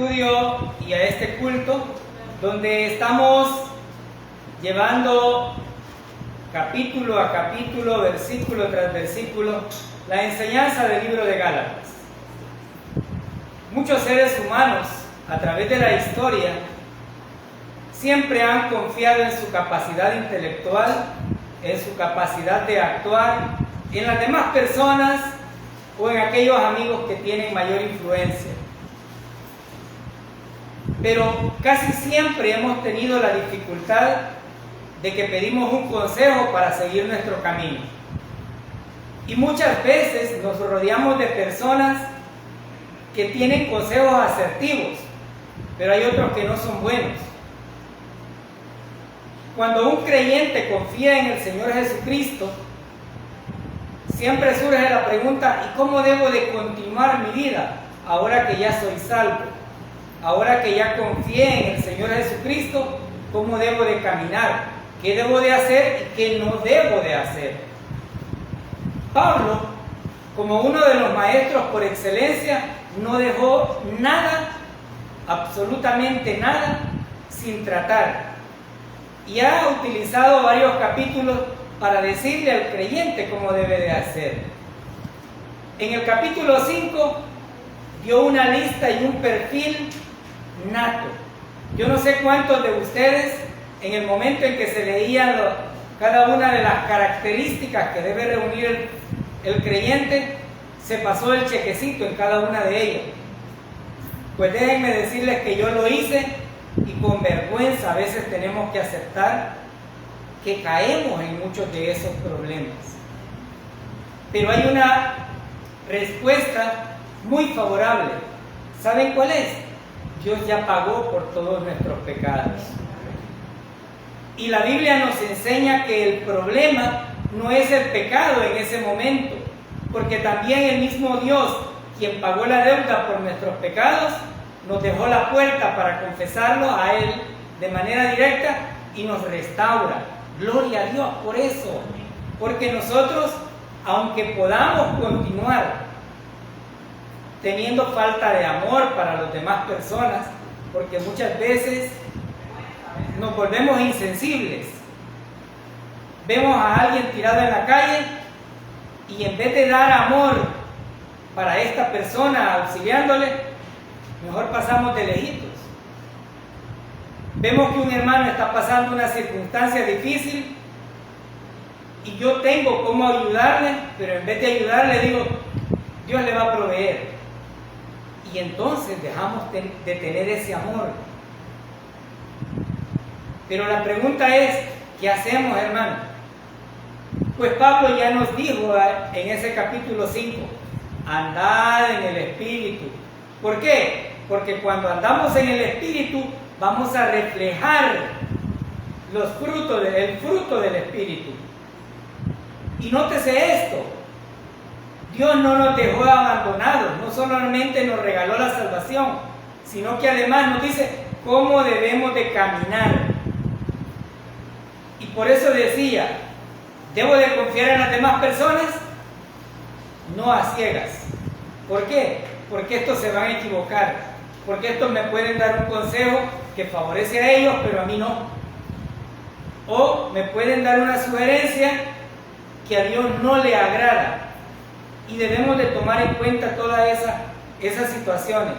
Estudio y a este culto donde estamos llevando capítulo a capítulo, versículo tras versículo, la enseñanza del libro de Gálatas. Muchos seres humanos a través de la historia siempre han confiado en su capacidad intelectual, en su capacidad de actuar, en las demás personas o en aquellos amigos que tienen mayor influencia. Pero casi siempre hemos tenido la dificultad de que pedimos un consejo para seguir nuestro camino. Y muchas veces nos rodeamos de personas que tienen consejos asertivos, pero hay otros que no son buenos. Cuando un creyente confía en el Señor Jesucristo, siempre surge la pregunta: ¿y cómo debo de continuar mi vida ahora que ya soy salvo? Ahora que ya confié en el Señor Jesucristo, ¿cómo debo de caminar? ¿Qué debo de hacer y qué no debo de hacer? Pablo, como uno de los maestros por excelencia, no dejó nada, absolutamente nada, sin tratar. Y ha utilizado varios capítulos para decirle al creyente cómo debe de hacer. En el capítulo 5 dio una lista y un perfil nato. Yo no sé cuántos de ustedes, en el momento en que se leían cada una de las características que debe reunir el creyente, se pasó el chequecito en cada una de ellas. Pues déjenme decirles que yo lo hice, y con vergüenza a veces tenemos que aceptar que caemos en muchos de esos problemas. Pero hay una respuesta muy favorable. ¿Saben cuál es? Dios ya pagó por todos nuestros pecados. Y la Biblia nos enseña que el problema no es el pecado en ese momento, porque también el mismo Dios, quien pagó la deuda por nuestros pecados, nos dejó la puerta para confesarlo a Él de manera directa y nos restaura. Gloria a Dios por eso, porque nosotros, aunque podamos continuar teniendo falta de amor para las demás personas, porque muchas veces nos volvemos insensibles. Vemos a alguien tirado en la calle y en vez de dar amor para esta persona auxiliándole, mejor pasamos de lejitos. Vemos que un hermano está pasando una circunstancia difícil y yo tengo cómo ayudarle, pero en vez de ayudarle digo: Dios le va a proveer. Y entonces dejamos de tener ese amor. Pero la pregunta es: ¿qué hacemos, hermano? Pues Pablo ya nos dijo en ese capítulo 5: andad en el Espíritu. ¿Por qué? Porque cuando andamos en el Espíritu vamos a reflejar el fruto del Espíritu. Y nótese esto: Dios no nos dejó abandonados, no solamente nos regaló la salvación, sino que además nos dice cómo debemos de caminar. Y por eso decía: ¿debo de confiar en las demás personas? No a ciegas. ¿Por qué? Porque estos se van a equivocar, porque estos me pueden dar un consejo que favorece a ellos, pero a mí no. O me pueden dar una sugerencia que a Dios no le agrada. Y debemos de tomar en cuenta todas esas situaciones.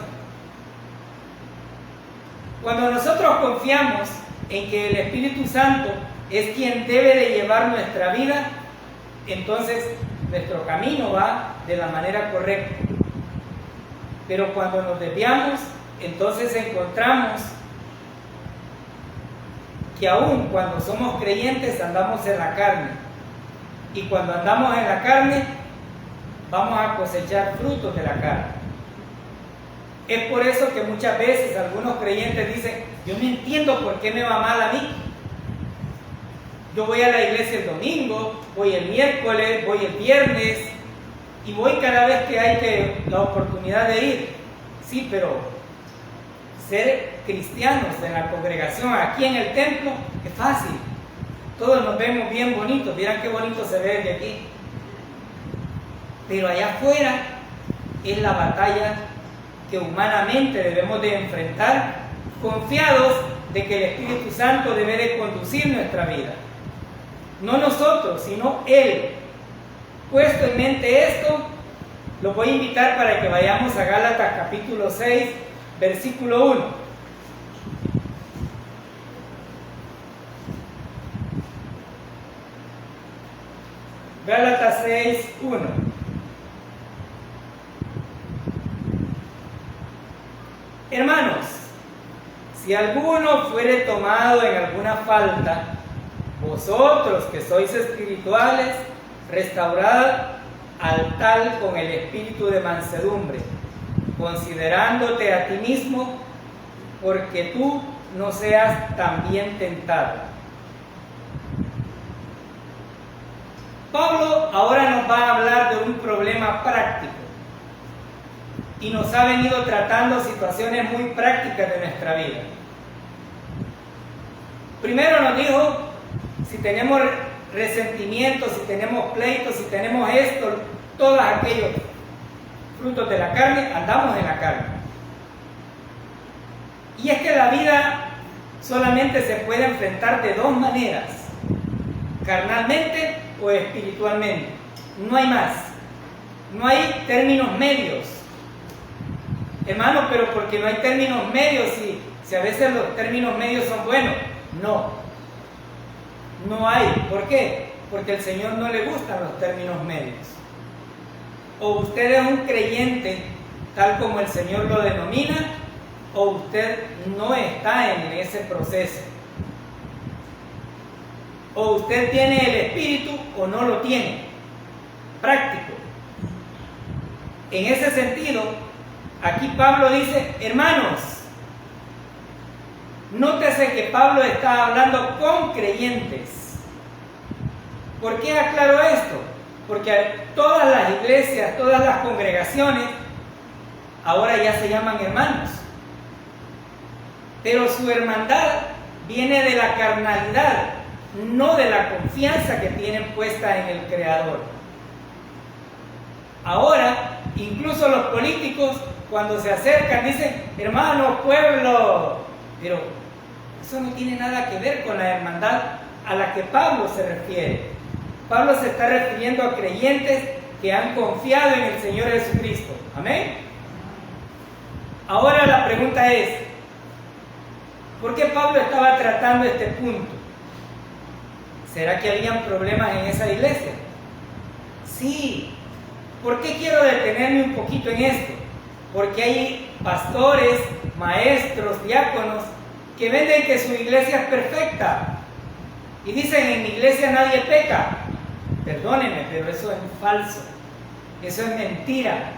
Cuando nosotros confiamos en que el Espíritu Santo es quien debe de llevar nuestra vida, entonces nuestro camino va de la manera correcta. Pero cuando nos desviamos, entonces encontramos que aún cuando somos creyentes andamos en la carne. Y cuando andamos en la carne, vamos a cosechar frutos de la carne. Es por eso que muchas veces algunos creyentes dicen: yo no entiendo por qué me va mal a mí. Yo voy a la iglesia el domingo, voy el miércoles, voy el viernes y voy cada vez que hay la oportunidad de ir. Sí, pero ser cristianos en la congregación, aquí en el templo, es fácil. Todos nos vemos bien bonitos. Miren qué bonito se ve de aquí. Pero allá afuera es la batalla que humanamente debemos de enfrentar, confiados de que el Espíritu Santo debe de conducir nuestra vida. No nosotros, sino Él. Puesto en mente esto, los voy a invitar para que vayamos a Gálatas capítulo 6, versículo 1. Gálatas 6, 1. Hermanos, si alguno fuere tomado en alguna falta, vosotros que sois espirituales, restaurad al tal con el espíritu de mansedumbre, considerándote a ti mismo, porque tú no seas también tentado. Pablo ahora nos va a hablar de un problema práctico y nos ha venido tratando situaciones muy prácticas de nuestra vida. Primero nos dijo, si tenemos resentimientos, si tenemos pleitos, si tenemos esto, todos aquellos frutos de la carne, andamos en la carne. Y es que la vida solamente se puede enfrentar de dos maneras, carnalmente o espiritualmente. No hay más. No hay términos medios. Hermano, pero porque no hay términos medios, si a veces los términos medios son buenos. No hay. ¿Por qué? Porque al Señor no le gustan los términos medios. O usted es un creyente tal como el Señor lo denomina, o usted no está en ese proceso. O usted tiene el Espíritu o no lo tiene. Práctico. En ese sentido, aquí Pablo dice, hermanos, nótese que Pablo está hablando con creyentes. ¿Por qué aclaro esto? Porque todas las iglesias, todas las congregaciones, ahora ya se llaman hermanos. Pero su hermandad viene de la carnalidad, no de la confianza que tienen puesta en el Creador. Ahora, incluso los políticos, cuando se acercan, dicen, hermano, pueblo. Pero eso no tiene nada que ver con la hermandad a la que Pablo se refiere. Pablo se está refiriendo a creyentes que han confiado en el Señor Jesucristo. Amén. Ahora la pregunta es, ¿por qué Pablo estaba tratando este punto? ¿Será que habían problemas en esa iglesia? Sí. ¿Por qué quiero detenerme un poquito en esto? Porque hay pastores, maestros, diáconos que venden que su iglesia es perfecta y dicen, en mi iglesia nadie peca. Perdónenme, pero eso es falso. Eso es mentira.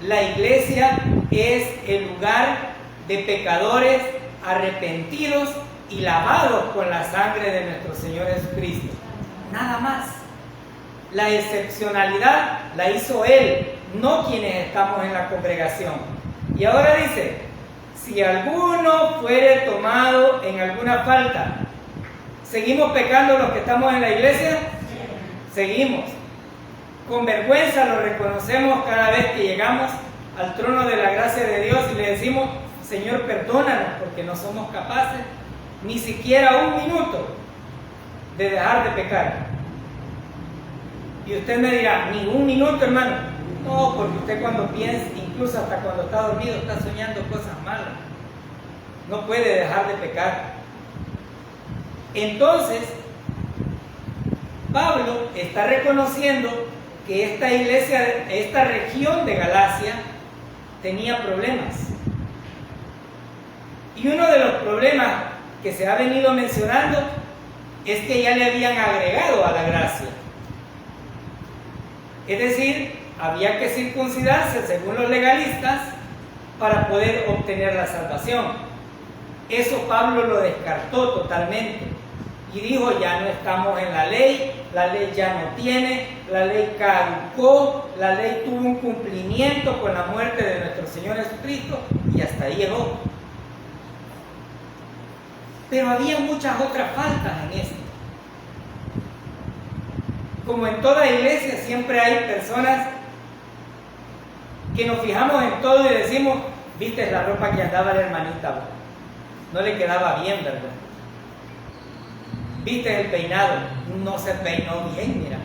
La iglesia es el lugar de pecadores arrepentidos y lavados con la sangre de nuestro Señor Jesucristo. Nada más. La excepcionalidad la hizo Él, no quienes estamos en la congregación. Y ahora dice, si alguno fuere tomado en alguna falta, ¿seguimos pecando los que estamos en la iglesia? Seguimos. Con vergüenza lo reconocemos cada vez que llegamos al trono de la gracia de Dios y le decimos, Señor, perdónanos porque no somos capaces ni siquiera un minuto de dejar de pecar. Y usted me dirá, ni un minuto, hermano. No, porque usted cuando piensa, incluso hasta cuando está dormido, está soñando cosas malas. No puede dejar de pecar. Entonces, Pablo está reconociendo que esta iglesia, esta región de Galacia, tenía problemas. Y uno de los problemas que se ha venido mencionando es que ya le habían agregado a la gracia. Es decir, había que circuncidarse según los legalistas para poder obtener la salvación. Eso Pablo lo descartó totalmente y dijo, ya no estamos en la ley ya no tiene, la ley caducó, la ley tuvo un cumplimiento con la muerte de nuestro Señor Jesucristo y hasta ahí llegó. Pero había muchas otras faltas en esto. Como en toda iglesia siempre hay personas que nos fijamos en todo y decimos, viste la ropa que andaba la hermanita, no le quedaba bien, ¿verdad? Viste el peinado, no se peinó bien, mira.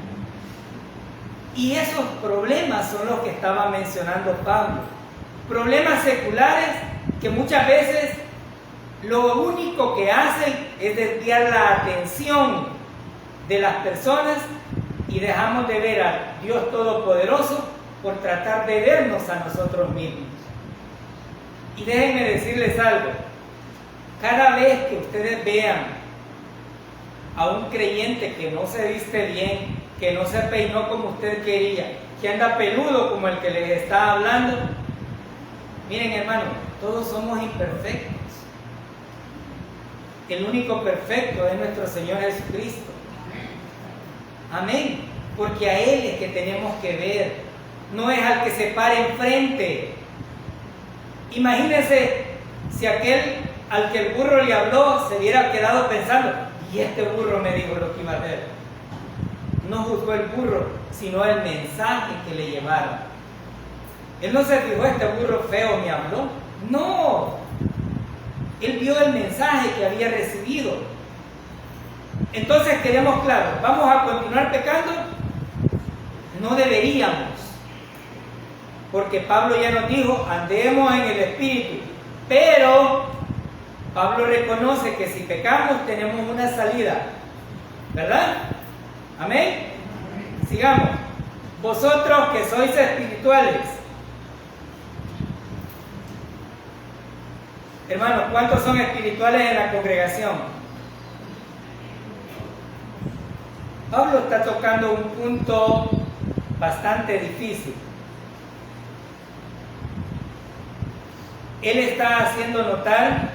Y esos problemas son los que estaba mencionando Pablo. Problemas seculares que muchas veces lo único que hacen es desviar la atención de las personas y dejamos de ver a Dios Todopoderoso por tratar de vernos a nosotros mismos. Y déjenme decirles algo, cada vez que ustedes vean a un creyente que no se viste bien, que no se peinó como usted quería, que anda peludo como el que les está hablando, miren hermano, todos somos imperfectos. El único perfecto es nuestro Señor Jesucristo. Amén. Porque a Él es que tenemos que ver, no es al que se pare enfrente. Imagínense si aquel al que el burro le habló se hubiera quedado pensando, y este burro me dijo lo que iba a hacer. No juzgó el burro, sino el mensaje que le llevaron. Él no se fijó, este burro feo me habló. No, él vio el mensaje que había recibido. Entonces quedemos claros, ¿vamos a continuar pecando? No deberíamos, porque Pablo ya nos dijo, andemos en el Espíritu, pero Pablo reconoce que si pecamos tenemos una salida, ¿verdad? Amén. Sigamos. Vosotros que sois espirituales, hermanos, ¿cuántos son espirituales en la congregación? Pablo está tocando un punto bastante difícil. Él está haciendo notar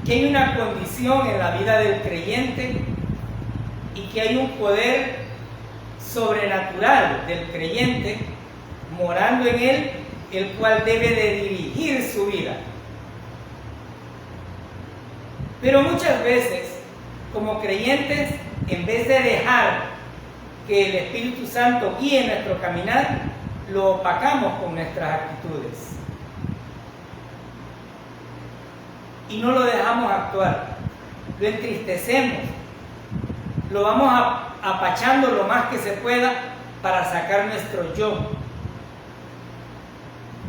que hay una condición en la vida del creyente y que hay un poder sobrenatural del creyente morando en él, el cual debe de dirigir su vida. Pero muchas veces, como creyentes, en vez de dejar que el Espíritu Santo guíe nuestro caminar, lo opacamos con nuestras actitudes. Y no lo dejamos actuar, lo entristecemos, lo vamos apachando lo más que se pueda para sacar nuestro yo.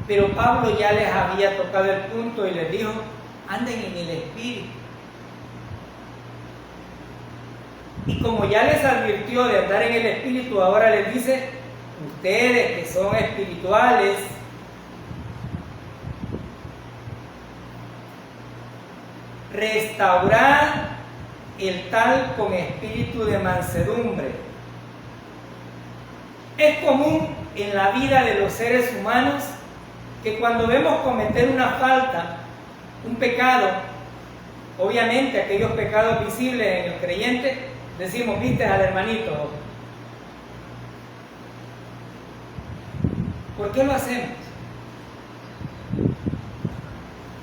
Pero Pablo ya les había tocado el punto y les dijo, anden en el Espíritu. Y como ya les advirtió de andar en el Espíritu, ahora les dice, ustedes que son espirituales, restaurad el tal con espíritu de mansedumbre. Es común en la vida de los seres humanos que cuando vemos cometer una falta, un pecado, obviamente aquellos pecados visibles en el creyente, decimos, viste al hermanito. ¿Por qué lo hacemos?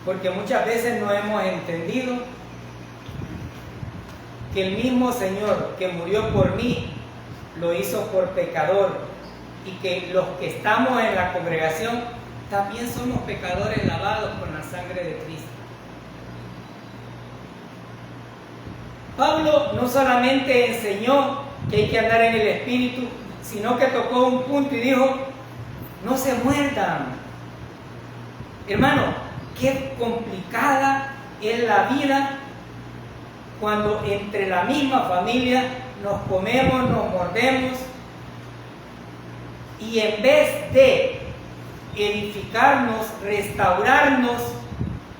Porque muchas veces no hemos entendido que el mismo Señor que murió por mí, lo hizo por pecador, y que los que estamos en la congregación también somos pecadores lavados con la sangre de Cristo. Pablo no solamente enseñó que hay que andar en el Espíritu, sino que tocó un punto y dijo, no se muerdan. Hermano, qué complicada es la vida cuando entre la misma familia nos comemos, nos mordemos, y en vez de edificarnos, restaurarnos,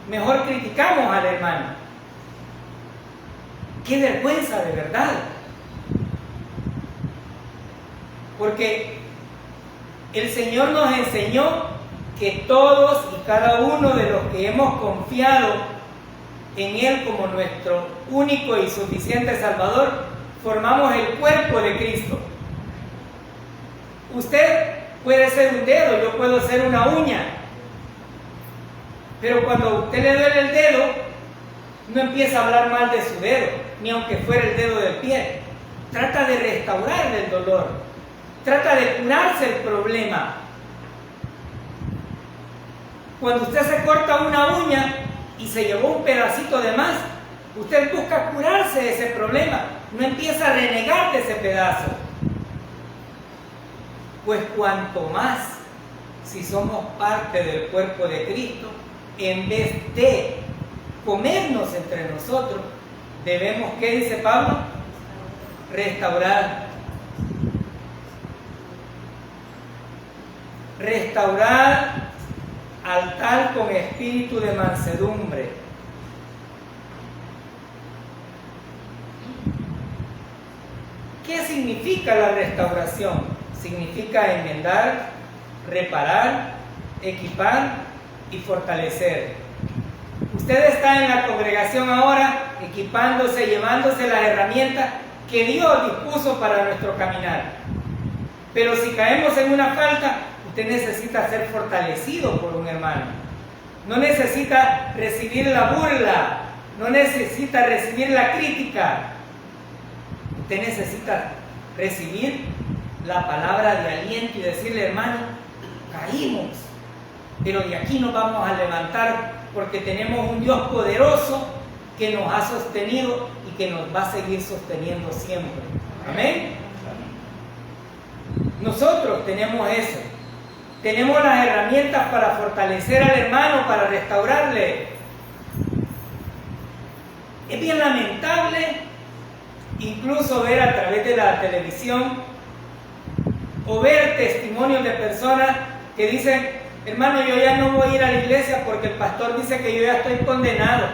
mejor criticamos al hermano. ¡Qué vergüenza de verdad! Porque el Señor nos enseñó que todos y cada uno de los que hemos confiado en Él como nuestro único y suficiente Salvador, formamos el cuerpo de Cristo. Usted puede ser un dedo, yo puedo ser una uña, pero cuando a usted le duele el dedo, no empieza a hablar mal de su dedo, ni aunque fuera el dedo del pie. Trata de restaurar el dolor. trata de curarse el problema. Cuando usted se corta una uña y se llevó un pedacito de más, usted busca curarse de ese problema, no empieza a renegar de ese pedazo. Pues cuanto más, si somos parte del cuerpo de Cristo, en vez de comernos entre nosotros, debemos, ¿qué dice Pablo? Restaurar. Restaurar al tal con espíritu de mansedumbre. ¿Qué significa la restauración? Significa enmendar, reparar, equipar y fortalecer. Usted está en la congregación ahora equipándose, llevándose las herramientas que Dios dispuso para nuestro caminar. Pero si caemos en una falta, usted necesita ser fortalecido por un hermano. No necesita recibir la burla, no necesita recibir la crítica. Usted necesita recibir la palabra de aliento y decirle, hermano, caímos, pero de aquí nos vamos a levantar porque tenemos un Dios poderoso que nos ha sostenido y que nos va a seguir sosteniendo siempre. Amén. Nosotros tenemos eso. Tenemos las herramientas para fortalecer al hermano, para restaurarle. Es bien lamentable incluso ver a través de la televisión o ver testimonios de personas que dicen, hermano, yo ya no voy a ir a la iglesia porque el pastor dice que yo ya estoy condenado.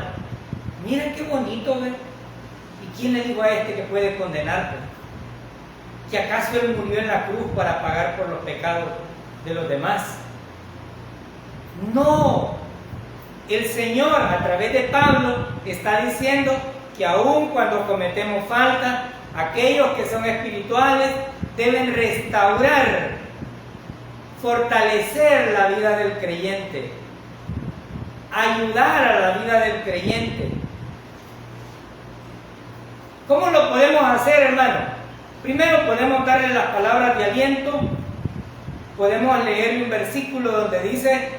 Miren qué bonito, ¿ve? ¿Y quién le dijo a este que puede condenarte? ¿Que acaso él murió en la cruz para pagar por los pecados de los demás? No. El Señor, a través de Pablo, está diciendo que aun cuando cometemos falta, aquellos que son espirituales deben restaurar, fortalecer la vida del creyente, ayudar a la vida del creyente. ¿Cómo lo podemos hacer, hermano? Primero podemos darle las palabras de aliento, podemos leer un versículo donde dice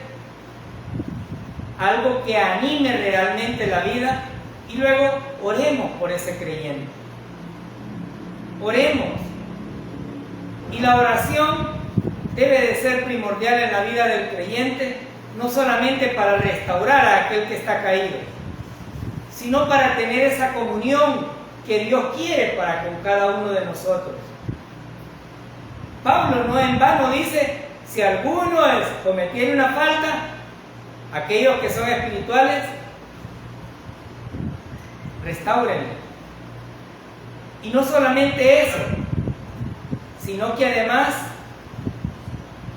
algo que anime realmente la vida y luego oremos por ese creyente. Oremos. Y la oración debe de ser primordial en la vida del creyente, no solamente para restaurar a aquel que está caído, sino para tener esa comunión que Dios quiere para con cada uno de nosotros. Pablo no en vano dice, si alguno cometiera una falta, aquellos que son espirituales, restáurenle. Y no solamente eso, sino que además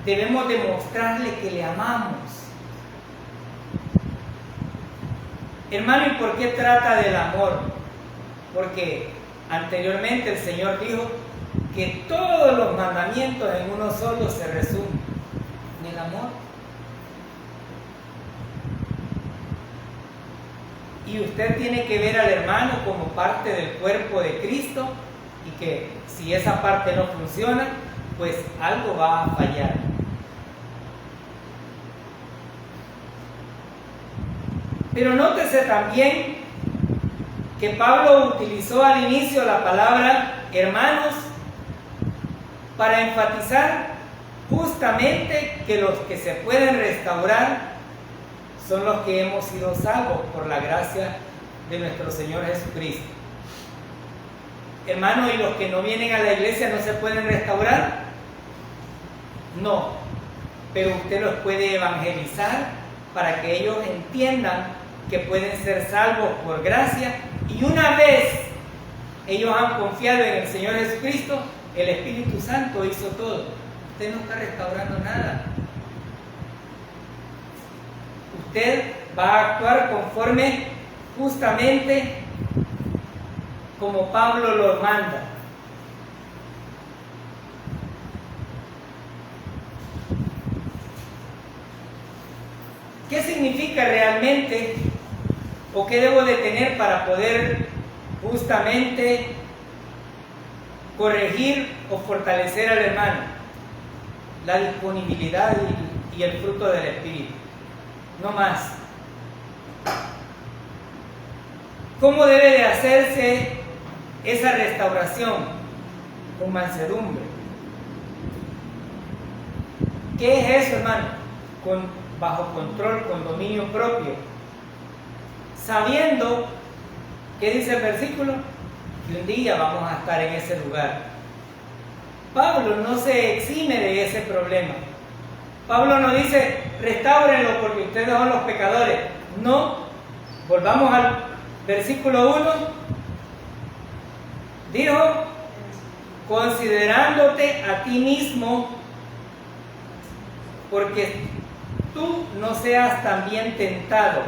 debemos demostrarle que le amamos. Hermano, ¿y por qué trata del amor? Porque anteriormente el Señor dijo que todos los mandamientos en uno solo se resumen en el amor. Y usted tiene que ver al hermano como parte del cuerpo de Cristo y que si esa parte no funciona, pues algo va a fallar. Pero nótese también que Pablo utilizó al inicio la palabra hermanos para enfatizar justamente que los que se pueden restaurar son los que hemos sido salvos por la gracia de nuestro Señor Jesucristo. Hermano, ¿y los que no vienen a la iglesia no se pueden restaurar? No, pero usted los puede evangelizar para que ellos entiendan que pueden ser salvos por gracia, y una vez ellos han confiado en el Señor Jesucristo, el Espíritu Santo hizo todo. Usted no está restaurando nada. Usted va a actuar conforme justamente como Pablo lo manda. ¿Qué significa realmente o qué debo de tener para poder justamente corregir o fortalecer al hermano? la disponibilidad y el fruto del Espíritu. No más. ¿Cómo debe de hacerse esa restauración? Con mansedumbre. ¿Qué es eso, hermano? Bajo control, con dominio propio. Sabiendo, ¿qué dice el versículo? Que un día vamos a estar en ese lugar. Pablo no se exime de ese problema. Pablo no dice, restáurenlo porque ustedes son los pecadores. No, volvamos al versículo 1. Dijo, considerándote a ti mismo, porque tú no seas también tentado.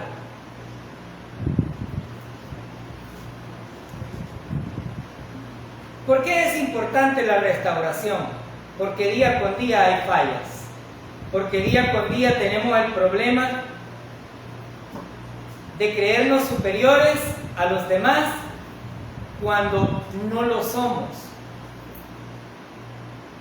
¿Por qué es importante la restauración? Porque día con día hay fallas. Porque día con día tenemos el problema de creernos superiores a los demás cuando no lo somos.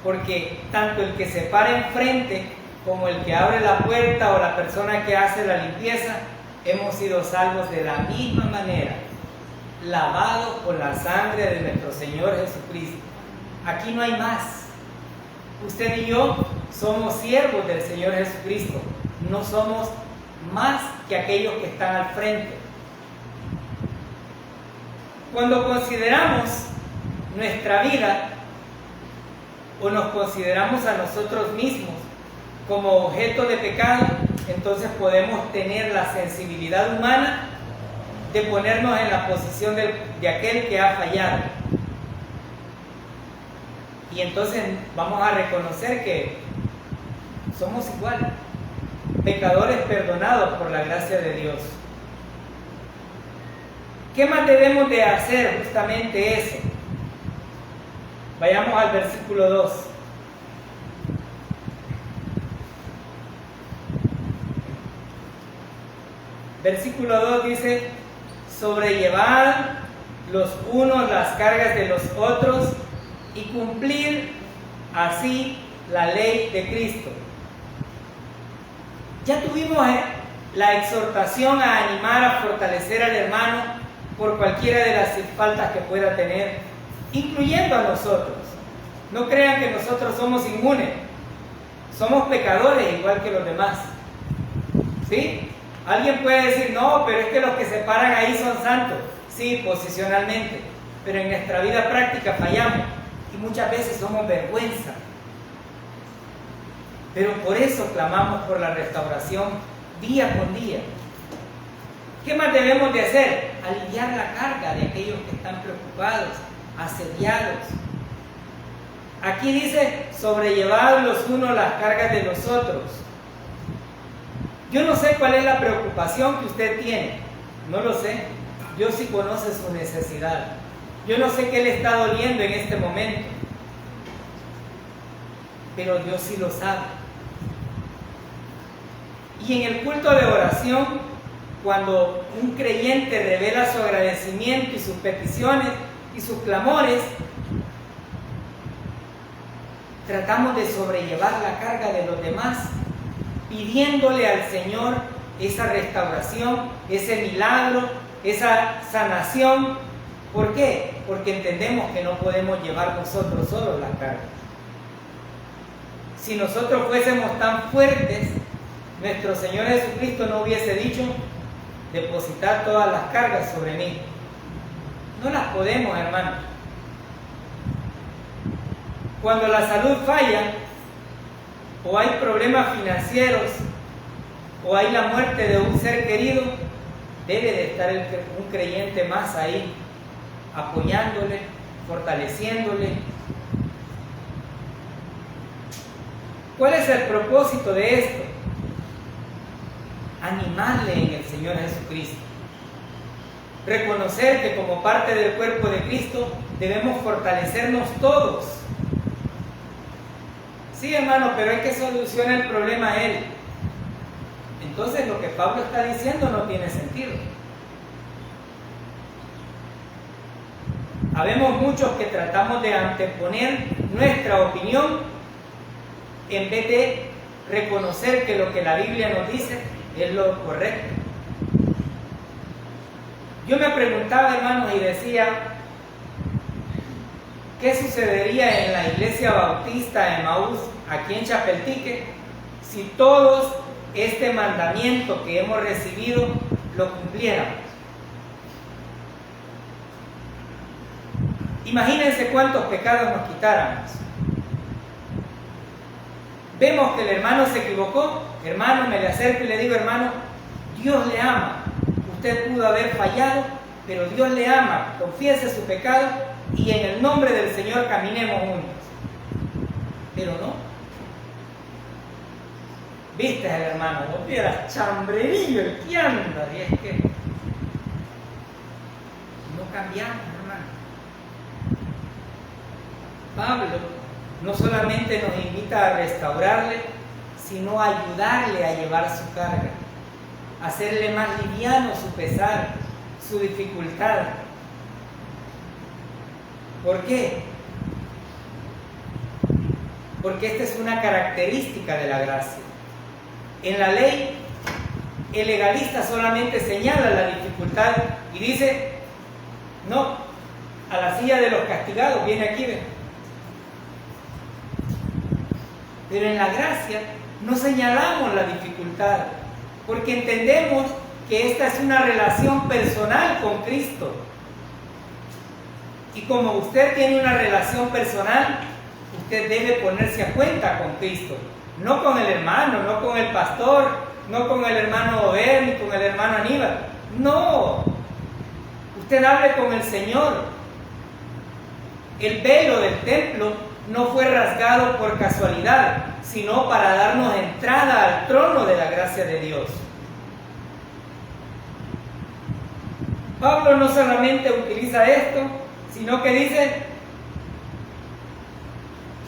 Porque tanto el que se para enfrente como el que abre la puerta o la persona que hace la limpieza, hemos sido salvos de la misma manera, lavados con la sangre de nuestro Señor Jesucristo. Aquí no hay más. Usted y yo somos siervos del Señor Jesucristo, no somos más que aquellos que están al frente. Cuando consideramos nuestra vida o nos consideramos a nosotros mismos como objeto de pecado, entonces podemos tener la sensibilidad humana de ponernos en la posición de aquel que ha fallado. Y entonces vamos a reconocer que somos igual, pecadores perdonados por la gracia de Dios. ¿Qué más debemos de hacer? Justamente eso. Vayamos al versículo 2. Versículo 2 dice, sobrellevad los unos las cargas de los otros y cumplir así la ley de Cristo. Ya tuvimos la exhortación a animar, a fortalecer al hermano por cualquiera de las faltas que pueda tener, incluyendo a nosotros. No crean que nosotros somos inmunes, somos pecadores igual que los demás. ¿Sí? Alguien puede decir, no, pero es que los que se paran ahí son santos. Sí, posicionalmente, pero en nuestra vida práctica fallamos y muchas veces somos vergüenza. Pero por eso clamamos por la restauración día con día. ¿Qué más debemos de hacer? Aliviar la carga de aquellos que están preocupados, asediados. Aquí dice, sobrellevad los unos las cargas de los otros. Yo no sé cuál es la preocupación que usted tiene, no lo sé. Dios sí conoce su necesidad. Yo no sé qué le está doliendo en este momento, pero Dios sí lo sabe. Y en el culto de oración, cuando un creyente revela su agradecimiento y sus peticiones y sus clamores, tratamos de sobrellevar la carga de los demás, pidiéndole al Señor esa restauración, ese milagro, esa sanación. ¿Por qué? Porque entendemos que no podemos llevar nosotros solos la carga. Si nosotros fuésemos tan fuertes, nuestro Señor Jesucristo no hubiese dicho, depositar todas las cargas sobre mí. No las podemos, hermano. Cuando la salud falla, o hay problemas financieros, o hay la muerte de un ser querido, debe de estar un creyente más ahí, apoyándole, fortaleciéndole. ¿Cuál es el propósito de esto? Animarle en el Señor Jesucristo. Reconocer que como parte del cuerpo de Cristo debemos fortalecernos todos. Sí, hermano, pero hay que solucionar el problema a Él. Entonces lo que Pablo está diciendo no tiene sentido. Habemos muchos que tratamos de anteponer nuestra opinión en vez de reconocer que lo que la Biblia nos dice es lo correcto. Yo me preguntaba, hermanos, y decía, ¿qué sucedería en la iglesia bautista de Emaús, aquí en Chapeltique, si todos este mandamiento que hemos recibido lo cumpliéramos? Imagínense cuántos pecados nos quitáramos. Vemos que el hermano se equivocó, hermano, me le acerco y le digo, hermano, Dios le ama. Usted pudo haber fallado, pero Dios le ama. Confiese su pecado y en el nombre del Señor caminemos juntos. Pero no. Viste al hermano, vos vieras chambrerillo el que anda, y es que no cambiamos, hermano. Pablo no solamente nos invita a restaurarle, sino a ayudarle a llevar su carga, a hacerle más liviano su pesar, su dificultad. ¿Por qué? Porque esta es una característica de la gracia. En la ley, el legalista solamente señala la dificultad y dice, no, a la silla de los castigados, viene aquí, ven. Pero en la gracia no señalamos la dificultad, porque entendemos que esta es una relación personal con Cristo. Y como usted tiene una relación personal, usted debe ponerse a cuenta con Cristo. No con el hermano, no con el pastor, no con el hermano Ober, ni con el hermano Aníbal. No. Usted hable con el Señor. El velo del templo no fue rasgado por casualidad, sino para darnos entrada al trono de la gracia de Dios. Pablo no solamente utiliza esto, sino que dice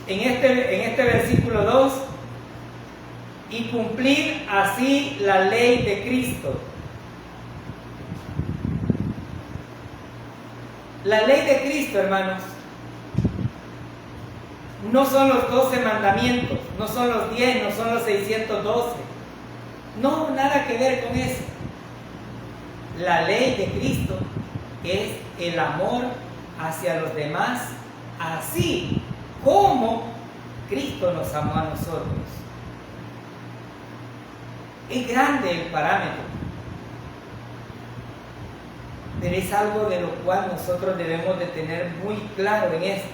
en este versículo 2, y cumplir así la ley de Cristo. La ley de Cristo, hermanos, no son los 12 mandamientos, no son los 10, no son los 612. No, nada que ver con eso. La ley de Cristo es el amor hacia los demás, así como Cristo nos amó a nosotros. Es grande el parámetro, pero es algo de lo cual nosotros debemos de tener muy claro en esto.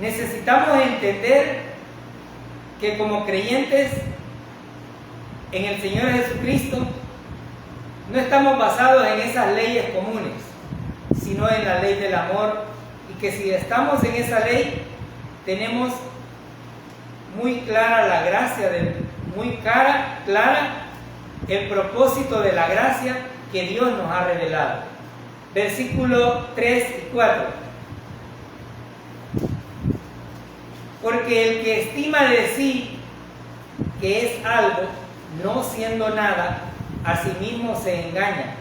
Necesitamos entender que como creyentes en el Señor Jesucristo no estamos basados en esas leyes comunes, sino en la ley del amor, y que si estamos en esa ley tenemos muy clara la gracia, muy clara el propósito de la gracia que Dios nos ha revelado. Versículo 3 y 4. Porque el que estima de sí que es algo, no siendo nada, a sí mismo se engaña.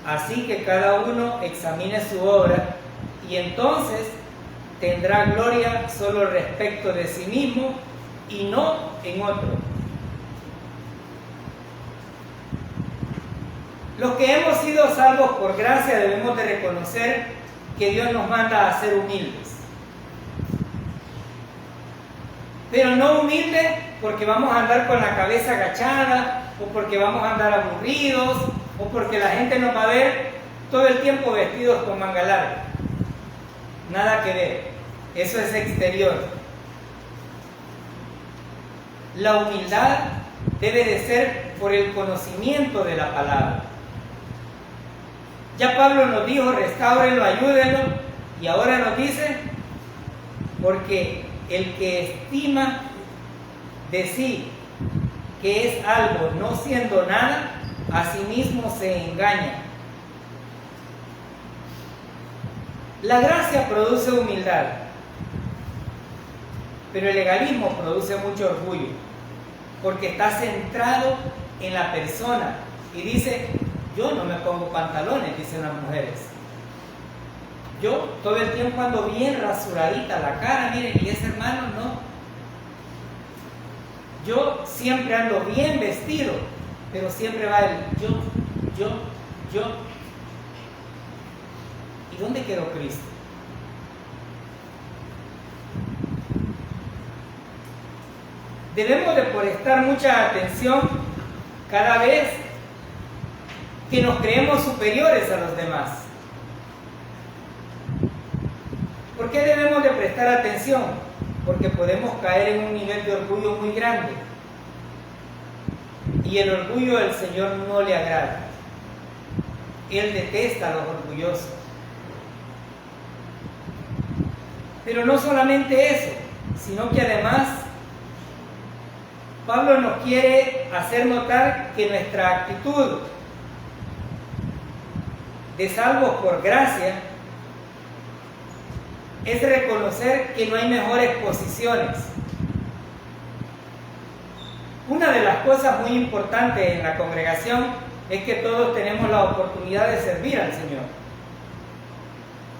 Así que cada uno examine su obra, y entonces tendrá gloria solo respecto de sí mismo y no en otro. Los que hemos sido salvos por gracia debemos de reconocer que Dios nos manda a ser humildes. Pero no humildes porque vamos a andar con la cabeza agachada, o porque vamos a andar aburridos, o porque la gente nos va a ver todo el tiempo vestidos con manga larga. Nada que ver. Eso es exterior. La humildad debe de ser por el conocimiento de la palabra. Ya Pablo nos dijo, restáurenlo, ayúdenlo, y ahora nos dice, porque el que estima de sí que es algo no siendo nada, a sí mismo se engaña. La gracia produce humildad, pero el legalismo produce mucho orgullo, porque está centrado en la persona y dice, yo no me pongo pantalones, dicen las mujeres. Yo todo el tiempo ando bien rasuradita la cara, miren, y ese hermano no. Yo siempre ando bien vestido, pero siempre va el yo. ¿Y dónde quedó Cristo? Debemos de prestar mucha atención cada vez que nos creemos superiores a los demás. ¿Por qué debemos de prestar atención? Porque podemos caer en un nivel de orgullo muy grande. Y el orgullo al Señor no le agrada. Él detesta a los orgullosos. Pero no solamente eso, sino que además Pablo nos quiere hacer notar que nuestra actitud de salvos por gracia es reconocer que no hay mejores posiciones. Una de las cosas muy importantes en la congregación es que todos tenemos la oportunidad de servir al Señor.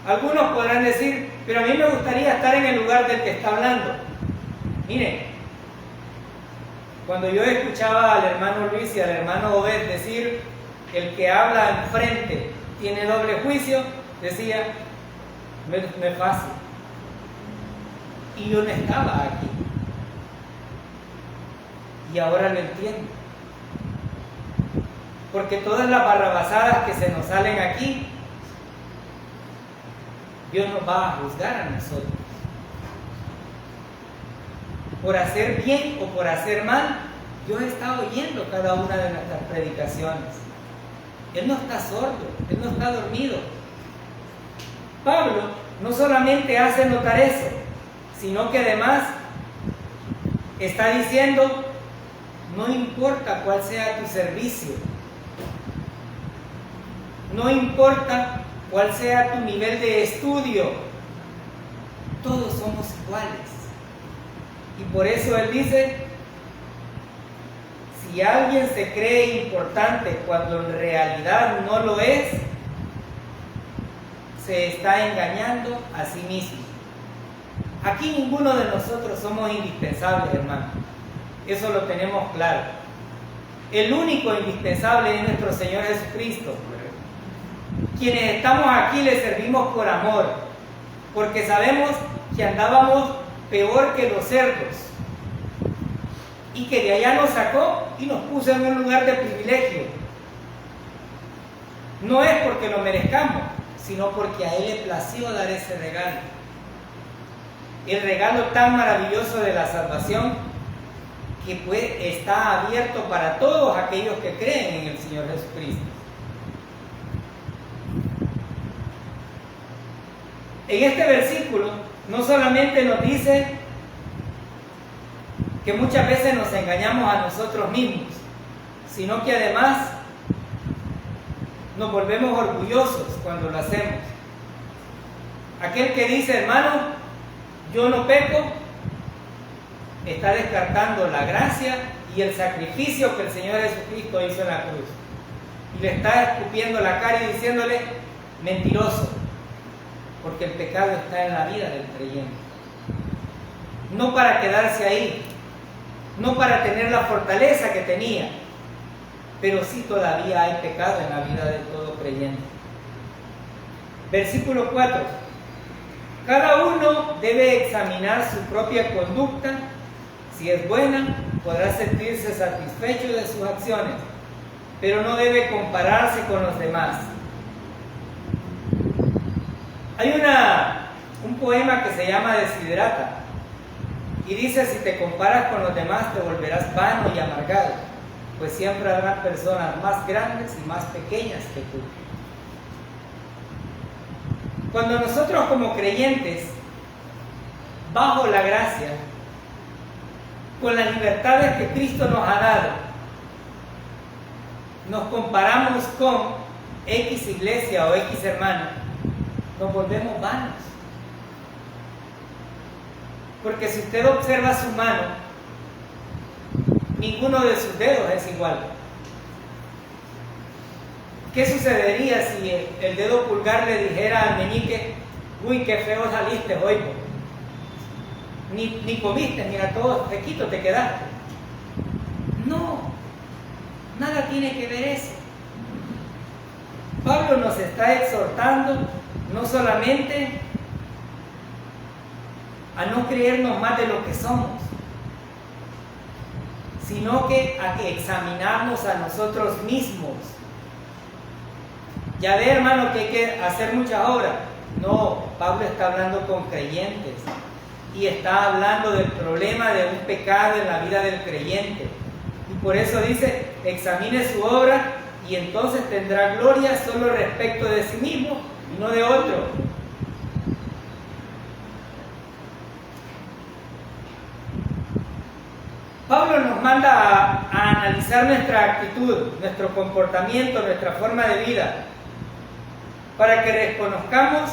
Algunos podrán decir, pero a mí me gustaría estar en el lugar del que está hablando. Miren, cuando yo escuchaba al hermano Luis y al hermano Obed decir, el que habla enfrente tiene doble juicio, decía, no es fácil. Y yo no estaba aquí. Y ahora lo entiendo. Porque todas las barrabasadas que se nos salen aquí, Dios nos va a juzgar a nosotros. Por hacer bien o por hacer mal, Dios está oyendo cada una de nuestras predicaciones. Él no está sordo, Él no está dormido. Pablo no solamente hace notar eso, sino que además está diciendo, no importa cuál sea tu servicio, no importa cuál sea tu nivel de estudio, todos somos iguales. Y por eso él dice, si alguien se cree importante cuando en realidad no lo es, se está engañando a sí mismo. Aquí ninguno de nosotros somos indispensables, hermano. Eso lo tenemos claro. El único indispensable es nuestro Señor Jesucristo. Quienes estamos aquí le servimos por amor, porque sabemos que andábamos peor que los cerdos y que de allá nos sacó y nos puso en un lugar de privilegio. No es porque lo merezcamos, sino porque a Él le plació dar ese regalo. El regalo tan maravilloso de la salvación que está abierto para todos aquellos que creen en el Señor Jesucristo. En este versículo no solamente nos dice que muchas veces nos engañamos a nosotros mismos, sino que además nos volvemos orgullosos cuando lo hacemos. Aquel que dice, hermano, yo no peco, está descartando la gracia y el sacrificio que el Señor Jesucristo hizo en la cruz. Y le está escupiendo la cara y diciéndole, mentiroso, porque el pecado está en la vida del creyente. No para quedarse ahí, no para tener la fortaleza que tenía, pero sí todavía hay pecado en la vida de todo creyente. Versículo 4. Cada uno debe examinar su propia conducta. Si es buena, podrá sentirse satisfecho de sus acciones, pero no debe compararse con los demás. Hay un poema que se llama Desiderata y dice, si te comparas con los demás te volverás vano y amargado, pues siempre habrá personas más grandes y más pequeñas que tú. Cuando nosotros como creyentes, bajo la gracia, con las libertades que Cristo nos ha dado, nos comparamos con X iglesia o X hermano, nos volvemos vanos. Porque si usted observa su mano, ninguno de sus dedos es igual. ¿Qué sucedería si el dedo pulgar le dijera al meñique, uy, qué feo saliste hoy, ni comiste, mira, todo sequito te quedaste. No, nada tiene que ver eso. Pablo nos está exhortando no solamente a no creernos más de lo que somos, sino que a que examinarnos a nosotros mismos. Ya ve, hermano, que hay que hacer mucha obra. No, Pablo está hablando con creyentes y está hablando del problema de un pecado en la vida del creyente. Y por eso dice, examine su obra y entonces tendrá gloria solo respecto de sí mismo y no de otro. Pablo nos manda a analizar nuestra actitud, nuestro comportamiento, nuestra forma de vida, para que reconozcamos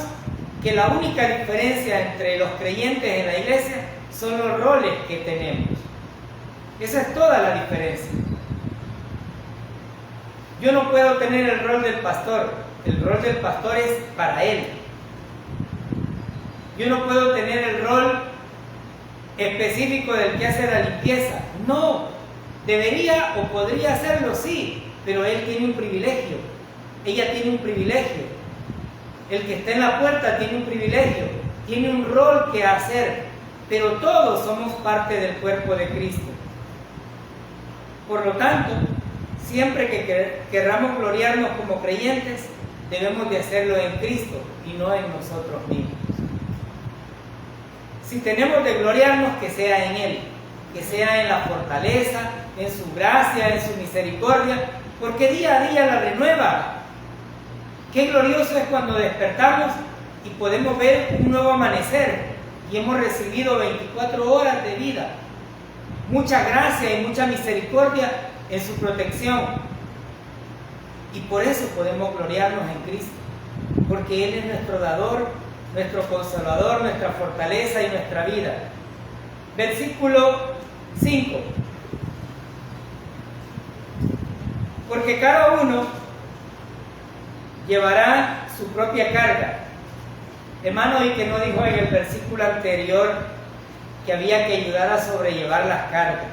que la única diferencia entre los creyentes en la iglesia son los roles que tenemos. Esa es toda la diferencia. Yo no puedo tener el rol del pastor. El rol del pastor es para él. Yo no puedo tener el rol específico del que hace la limpieza. No, debería o podría hacerlo, sí, pero él tiene un privilegio. Ella tiene un privilegio. El que está en la puerta tiene un privilegio, tiene un rol que hacer, pero todos somos parte del cuerpo de Cristo. Por lo tanto, siempre que querramos gloriarnos como creyentes, debemos de hacerlo en Cristo y no en nosotros mismos. Si tenemos de gloriarnos, que sea en Él, que sea en la fortaleza, en su gracia, en su misericordia, porque día a día la renueva. Qué glorioso es cuando despertamos y podemos ver un nuevo amanecer y hemos recibido 24 horas de vida. Mucha gracia y mucha misericordia en su protección. Y por eso podemos gloriarnos en Cristo, porque Él es nuestro dador, nuestro consolador, nuestra fortaleza y nuestra vida. Versículo 5. Porque cada uno llevará su propia carga. Hermano, y que no dijo en el versículo anterior que había que ayudar a sobrellevar las cargas.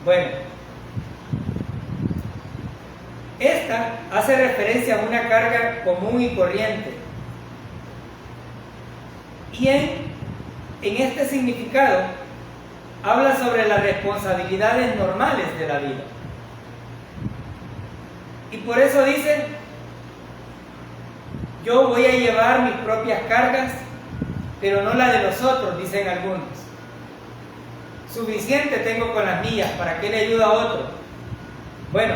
Bueno, esta hace referencia a una carga común y corriente. Y en este significado habla sobre las responsabilidades normales de la vida. Y por eso dice, yo voy a llevar mis propias cargas, pero no la de los otros, dicen algunos. Suficiente tengo con las mías, ¿para qué le ayuda a otro? Bueno,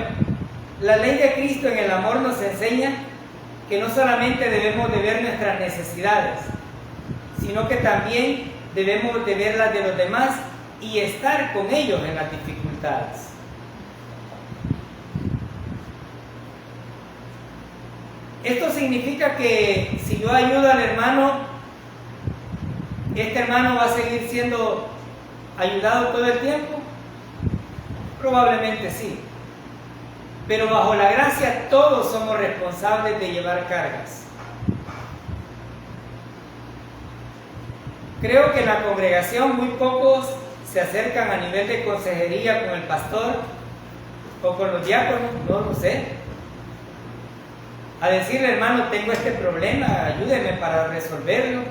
la ley de Cristo en el amor nos enseña que no solamente debemos de ver nuestras necesidades, sino que también debemos de ver las de los demás y estar con ellos en las dificultades. Esto significa que si yo ayudo al hermano, ¿este hermano va a seguir siendo ayudado todo el tiempo? Probablemente sí. Pero bajo la gracia todos somos responsables de llevar cargas. Creo que en la congregación muy pocos se acercan a nivel de consejería con el pastor o con los diáconos, no lo sé, a decirle, hermano, tengo este problema, ayúdeme para resolverlo.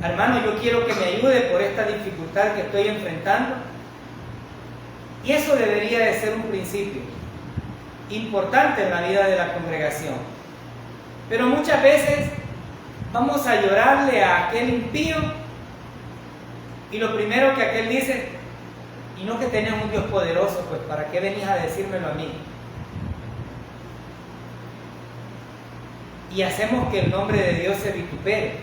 Hermano, yo quiero que me ayude por esta dificultad que estoy enfrentando. Y eso debería de ser un principio importante en la vida de la congregación. Pero muchas veces vamos a llorarle a aquel impío y lo primero que aquel dice, y no que tenés un Dios poderoso, pues ¿para qué venís a decírmelo a mí? Y hacemos que el nombre de Dios se vitupere.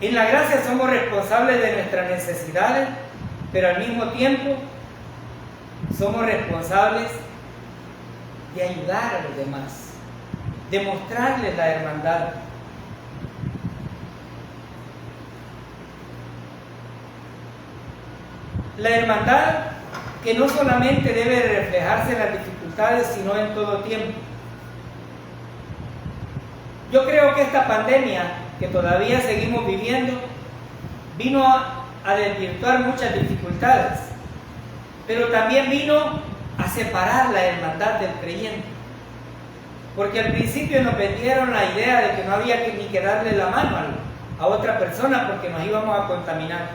En la gracia somos responsables de nuestras necesidades, pero al mismo tiempo somos responsables de ayudar a los demás, de mostrarles la hermandad. La hermandad que no solamente debe reflejarse en las dificultades, sino en todo tiempo. Yo creo que esta pandemia que todavía seguimos viviendo vino a desvirtuar muchas dificultades, pero también vino a separar la hermandad del creyente. Porque al principio nos vendieron la idea de que no había ni que darle la mano a otra persona porque nos íbamos a contaminar.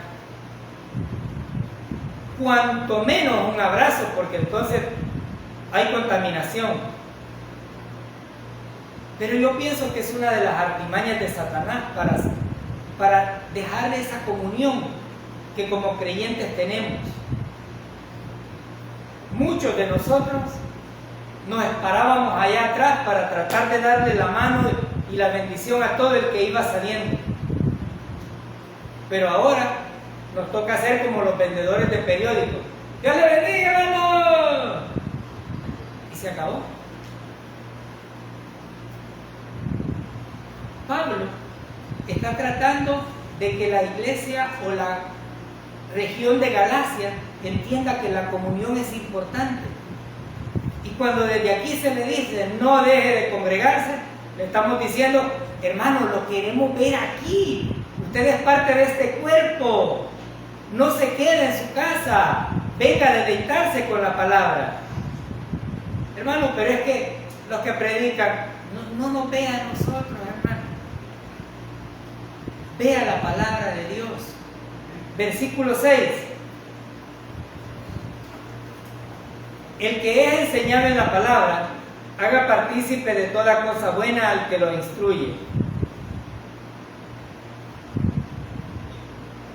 Cuanto menos un abrazo, porque entonces hay contaminación. Pero yo pienso que es una de las artimañas de Satanás para dejar esa comunión que como creyentes tenemos. Muchos de nosotros nos parábamos allá atrás para tratar de darle la mano y la bendición a todo el que iba saliendo. Pero ahora nos toca hacer como los vendedores de periódicos. ¡Dios le bendiga, hermano! Y se acabó. Pablo está tratando de que la iglesia o la región de Galacia entienda que la comunión es importante. Y cuando desde aquí se le dice no deje de congregarse, le estamos diciendo, hermano, lo queremos ver aquí. Usted es parte de este cuerpo. No se quede en su casa. Venga a deleitarse con la palabra. Hermano, pero es que los que predican no nos vean a nosotros, hermano. Vea la palabra de Dios. Versículo 6. El que es enseñado en la palabra, haga partícipe de toda cosa buena al que lo instruye.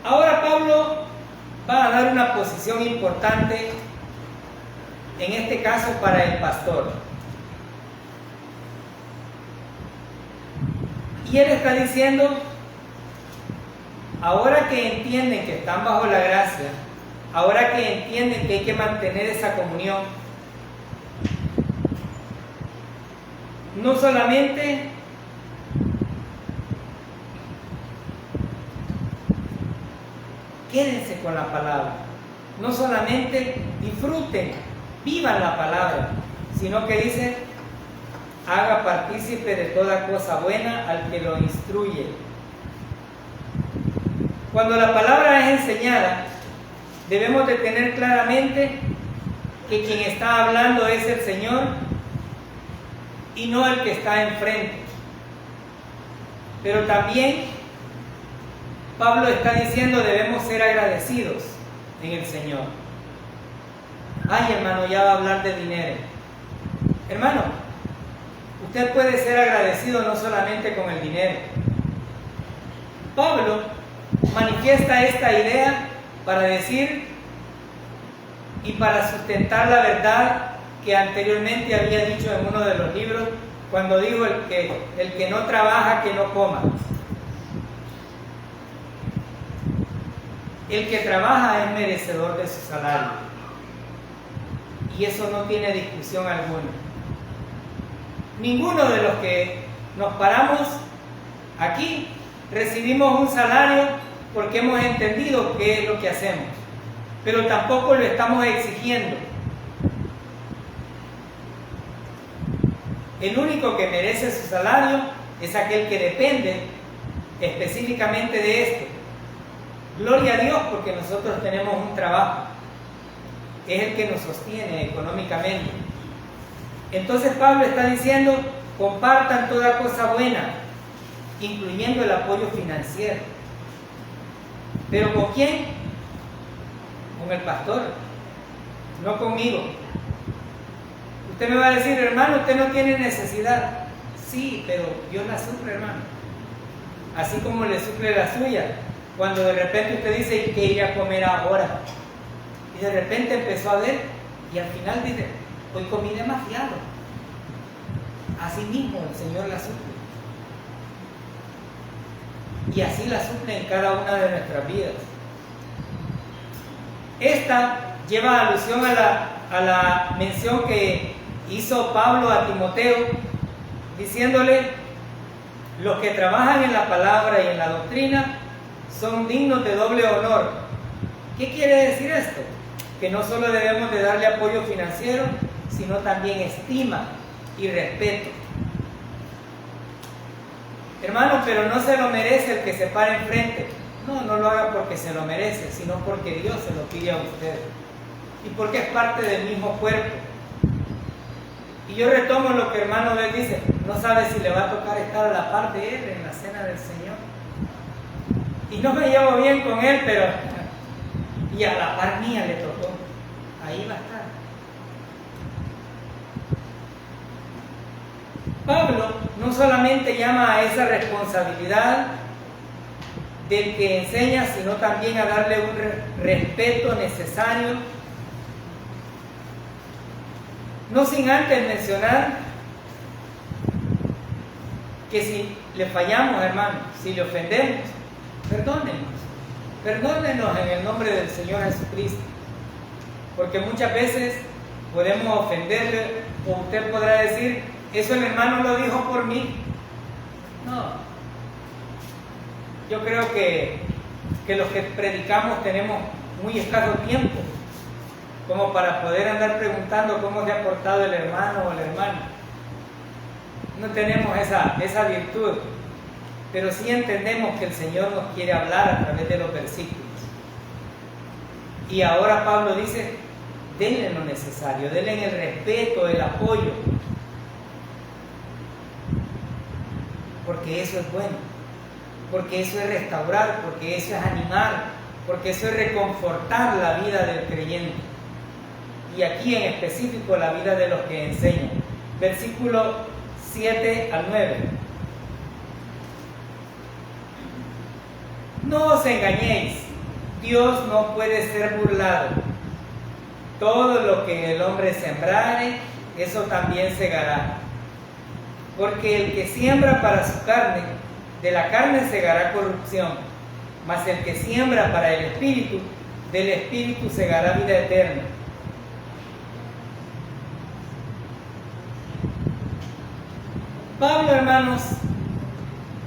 Ahora Pablo va a dar una posición importante, en este caso para el pastor. Y él está diciendo, ahora que entienden que están bajo la gracia, ahora que entienden que hay que mantener esa comunión, no solamente quédense con la palabra, no solamente disfruten, vivan la palabra, sino que dice, haga partícipe de toda cosa buena al que lo instruye. Cuando la palabra es enseñada, debemos de tener claramente que quien está hablando es el Señor y no el que está enfrente. Pero también Pablo está diciendo debemos ser agradecidos en el Señor. Ay, hermano, ya va a hablar de dinero. Hermano, usted puede ser agradecido no solamente con el dinero. Pablo manifiesta esta idea para decir y para sustentar la verdad que anteriormente había dicho en uno de los libros, cuando dijo el que no trabaja, que no coma. El que trabaja es merecedor de su salario. Y eso no tiene discusión alguna. Ninguno de los que nos paramos aquí recibimos un salario porque hemos entendido qué es lo que hacemos, pero tampoco lo estamos exigiendo. El único que merece su salario es aquel que depende específicamente de esto. Gloria a Dios porque nosotros tenemos un trabajo, es el que nos sostiene económicamente. Entonces Pablo está diciendo, compartan toda cosa buena, incluyendo el apoyo financiero. ¿Pero con quién? Con el pastor, no conmigo. Usted me va a decir, hermano, usted no tiene necesidad. Sí, pero Dios la suple, hermano. Así como le suple la suya. Cuando de repente usted dice que ir a comer ahora. Y de repente empezó a ver y al final dice, hoy comí demasiado. Así mismo el Señor la suple. Y así la suple en cada una de nuestras vidas. Esta lleva alusión a la mención que hizo Pablo a Timoteo, diciéndole, los que trabajan en la palabra y en la doctrina son dignos de doble honor. ¿Qué quiere decir esto? Que no solo debemos de darle apoyo financiero, sino también estima y respeto. Hermano, pero no se lo merece el que se para enfrente. No, no lo haga porque se lo merece, sino porque Dios se lo pide a usted. Y porque es parte del mismo cuerpo. Y yo retomo lo que hermano Bel dice, no sabe si le va a tocar estar a la par de él en la cena del Señor. Y no me llevo bien con él, pero y a la par mía le tocó. Ahí va a estar. Pablo no solamente llama a esa responsabilidad del que enseña, sino también a darle un respeto necesario. No sin antes mencionar que si le fallamos, hermano, si le ofendemos, perdónenos en el nombre del Señor Jesucristo, porque muchas veces podemos ofenderle, o usted podrá decir, eso el hermano lo dijo por mí. No, yo creo que los que predicamos tenemos muy escaso tiempo como para poder andar preguntando cómo se ha portado el hermano o la hermana. No tenemos esa virtud, pero sí entendemos que el Señor nos quiere hablar a través de los versículos. Y ahora Pablo dice, denle lo necesario, denle el respeto, el apoyo, porque eso es bueno, porque eso es restaurar, porque eso es animar, porque eso es reconfortar la vida del creyente. Y aquí en específico la vida de los que enseñan. Versículo 7 al 9. No os engañéis, Dios no puede ser burlado. Todo lo que el hombre sembrare, eso también segará. Porque el que siembra para su carne, de la carne segará corrupción, mas el que siembra para el Espíritu, del Espíritu segará vida eterna. Pablo, hermanos,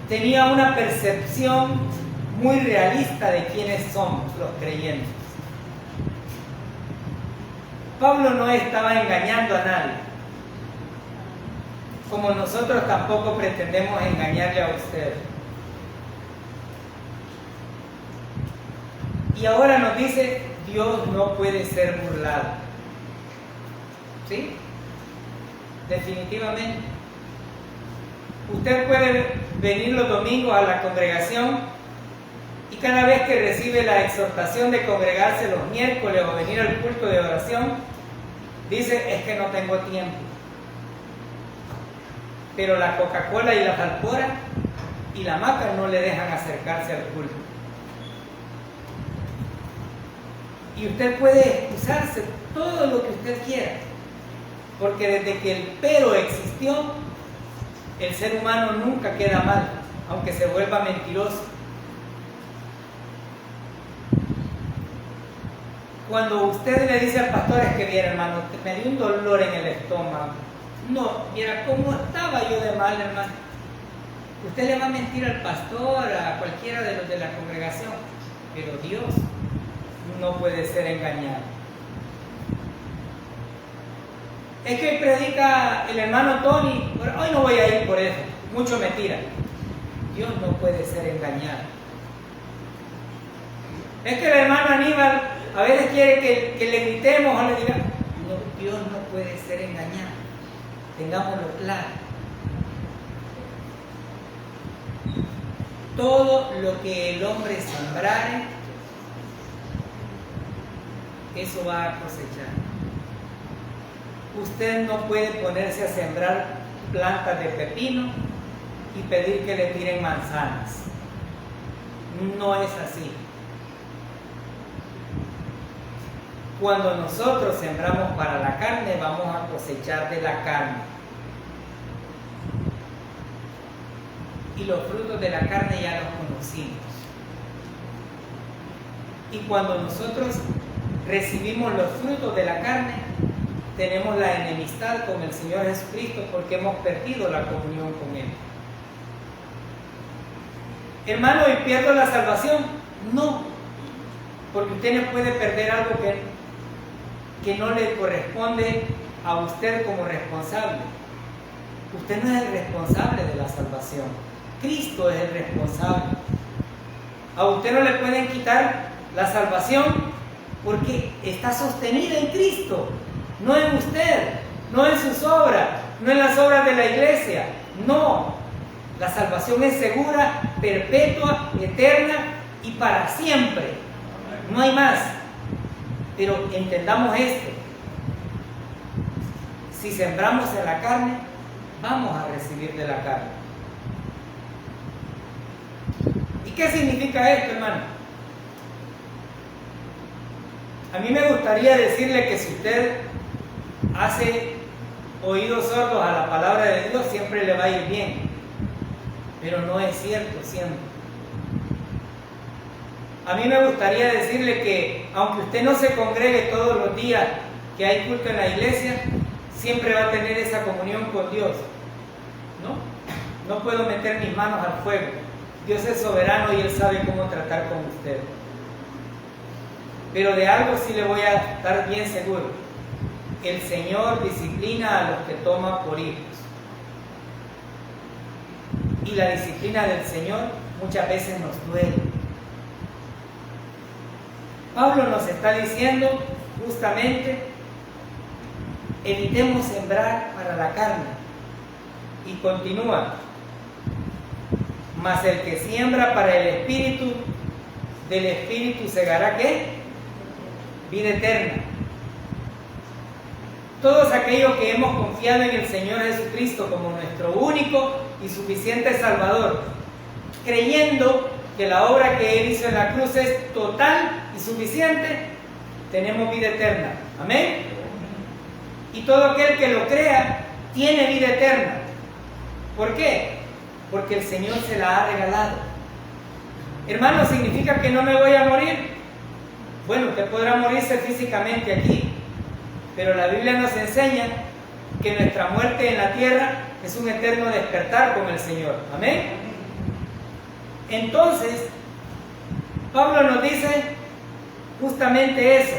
tenía una percepción muy realista de quiénes somos los creyentes. Pablo no estaba engañando a nadie, como nosotros tampoco pretendemos engañarle a usted. Y ahora nos dice, Dios no puede ser burlado. ¿Sí? Definitivamente. Usted puede venir los domingos a la congregación y cada vez que recibe la exhortación de congregarse los miércoles o venir al culto de oración, dice, es que no tengo tiempo. Pero la Coca-Cola y la Falpora y la maca no le dejan acercarse al culto. Y usted puede excusarse todo lo que usted quiera, porque desde que el pero existió, el ser humano nunca queda mal, aunque se vuelva mentiroso. Cuando usted le dice al pastor, es que viera, hermano, me dio un dolor en el estómago. No, viera cómo estaba yo de mal, hermano. Usted le va a mentir al pastor, a cualquiera de los de la congregación, pero Dios no puede ser engañado. Es que predica el hermano Tony, pero hoy no voy a ir por eso, mucho me tira. Dios no puede ser engañado. Es que el hermano Aníbal a veces quiere que le gritemos o le digamos, no, Dios no puede ser engañado. Tengámoslo claro. Todo lo que el hombre sembrare, eso va a cosechar. Usted no puede ponerse a sembrar plantas de pepino y pedir que le tiren manzanas. No es así. Cuando nosotros sembramos para la carne, vamos a cosechar de la carne. Y los frutos de la carne ya los conocimos. Y cuando nosotros recibimos los frutos de la carne, tenemos la enemistad con el Señor Jesucristo porque hemos perdido la comunión con Él. Hermano, ¿y pierdo la salvación? No, porque usted no puede perder algo que no le corresponde a usted como responsable. Usted no es el responsable de la salvación. Cristo es el responsable. A usted no le pueden quitar la salvación porque está sostenida en Cristo, no en usted, no en sus obras, no en las obras de la iglesia. No, la salvación es segura, perpetua, eterna y para siempre. No hay más. Pero entendamos esto: si sembramos en la carne, vamos a recibir de la carne. ¿Y qué significa esto, hermano? A mí me gustaría decirle que si usted hace oídos sordos a la palabra de Dios, siempre le va a ir bien. Pero no es cierto siempre. A mí me gustaría decirle que aunque usted no se congregue todos los días que hay culto en la iglesia, siempre va a tener esa comunión con Dios. No puedo meter mis manos al fuego. Dios es soberano y Él sabe cómo tratar con usted. Pero de algo sí le voy a estar bien seguro: el Señor disciplina a los que toma por hijos. Y la disciplina del Señor muchas veces nos duele. Pablo nos está diciendo justamente: evitemos sembrar para la carne. Y continúa: mas el que siembra para el Espíritu, del Espíritu segará ¿qué? Vida eterna. Todos aquellos que hemos confiado en el Señor Jesucristo como nuestro único y suficiente Salvador, creyendo que la obra que Él hizo en la cruz es total y suficiente, tenemos vida eterna. Amén. Y todo aquel que lo crea tiene vida eterna. ¿Por qué? Porque el Señor se la ha regalado. Hermano, ¿significa que no me voy a morir? Bueno, usted podrá morirse físicamente aquí, pero la Biblia nos enseña que nuestra muerte en la tierra es un eterno despertar con el Señor. Amén. Entonces, Pablo nos dice justamente eso: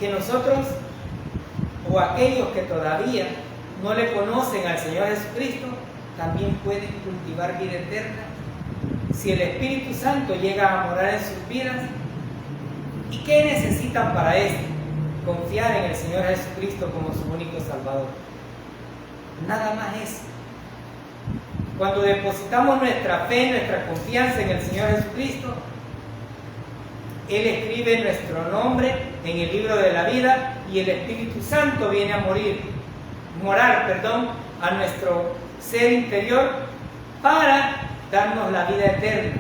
que nosotros, o aquellos que todavía no le conocen al Señor Jesucristo, también pueden cultivar vida eterna si el Espíritu Santo llega a morar en sus vidas. ¿Y qué necesitan para esto? Confiar en el Señor Jesucristo como su único Salvador. Nada más eso. Cuando depositamos nuestra fe, nuestra confianza en el Señor Jesucristo, Él escribe nuestro nombre en el libro de la vida y el Espíritu Santo viene a morar a nuestro ser interior para darnos la vida eterna.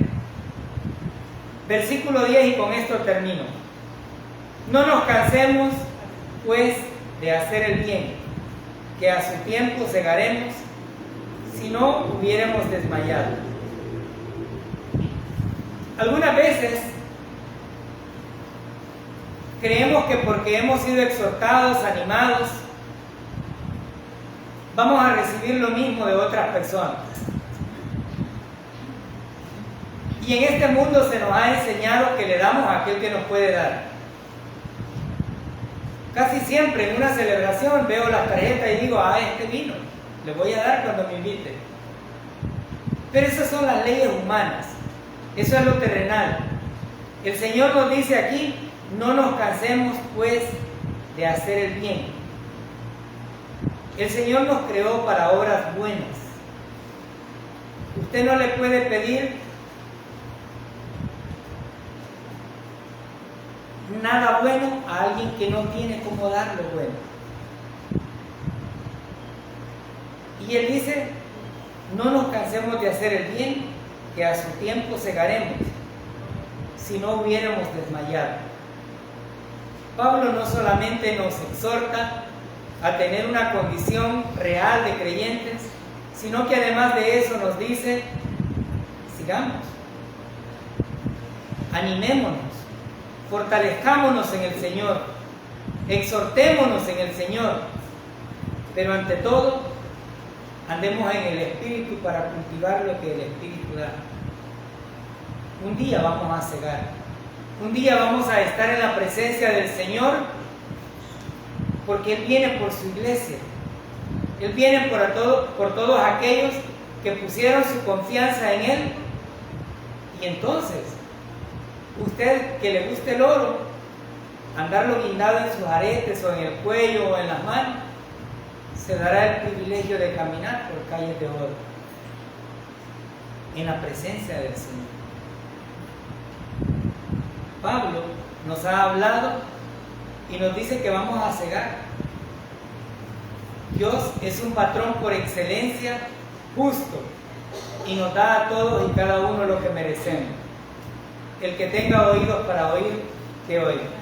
Versículo 10, y con esto termino: no nos cansemos pues de hacer el bien, que a su tiempo segaremos si no hubiéramos desmayado. Algunas veces creemos que porque hemos sido exhortados, animados, vamos a recibir lo mismo de otras personas. Y en este mundo se nos ha enseñado que le damos a aquel que nos puede dar. Casi siempre en una celebración veo las tarjetas y digo: este vino, le voy a dar cuando me invite. Pero esas son las leyes humanas, eso es lo terrenal. El Señor nos dice aquí: no nos cansemos pues de hacer el bien. El Señor nos creó para obras buenas. Usted no le puede pedir nada bueno a alguien que no tiene cómo dar lo bueno. Y Él dice: no nos cansemos de hacer el bien, que a su tiempo segaremos si no hubiéramos desmayado. Pablo no solamente nos exhorta a tener una condición real de creyentes, sino que además de eso nos dice: sigamos, animémonos, fortalezcámonos en el Señor, exhortémonos en el Señor, pero ante todo andemos en el Espíritu para cultivar lo que el Espíritu da. Un día vamos a cegar, un día vamos a estar en la presencia del Señor, porque Él viene por su iglesia. Él viene por todos aquellos que pusieron su confianza en Él. Y entonces, usted que le guste el oro, andarlo guindado en sus aretes o en el cuello o en las manos, se dará el privilegio de caminar por calles de oro en la presencia del Señor. Pablo nos ha hablado y nos dice que vamos a cegar. Dios es un patrón por excelencia justo y nos da a todos y cada uno lo que merecemos. El que tenga oídos para oír, que oiga.